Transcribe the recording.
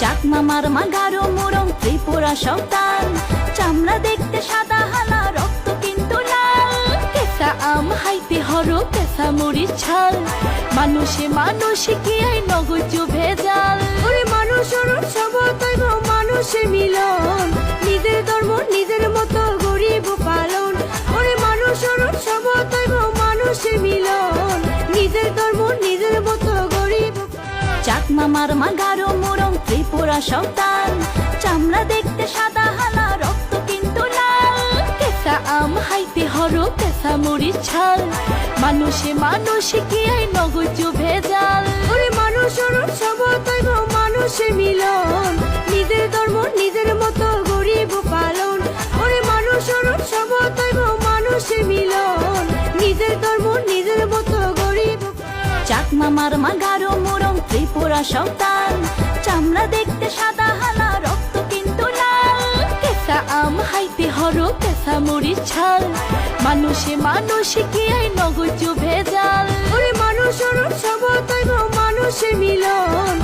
চাকমা মারমা গারো মোরং ত্রিপুরা সন্তান, চামড়া দেখতে সাদা হালা রক্ত কিন্তু লাল। কেঁচা আম হাইতে হরো কেঁচা মরিচ ছাল, মানুষে মানুষে কি আই নগজ ভেজাল। ওরে মানুষের উৎসব তৈব মানুষে মিলন, নিজের ধর্ম নিজের মতো গরিব পালন। ওরে মানুষের উৎসব তৈব মানুষে মিলন, নিজের ধর্ম নিজের মতো গরিব। চাকমা মারমা গারো মোরং ত্রিপুরা সন্তান, চামড়া দেখতে সাদা হালা রক্ত কিন্তু লাল। কেঁচা আম হাইতে হরো কেঁচা মরিচ ছাল, মানুষে মানুষে কি আই নগজ ভেজাল। ওরে মানুষের উৎসব তৈব মানুষে মিলন, নিজের ধর্ম নিজের মতো গরিব পালন। ওরে মানুষের উৎসব তৈব মানুষে মিলন, নিজের ধর্ম নিজের মতো গরিব। চাকমা মারমা গারো মোরং ত্রিপুরা সন্তান, চামড়া দেখতে সাদা হালা রক্ত কিন্তু লাল। কেঁচা আম হাইতে হরো কেঁচা মরিচ ছাল, মানুষে মানুষে কি আই নগজ ভেজাল। ওরে মানুষের উৎসব তৈব মানুষে মিলন,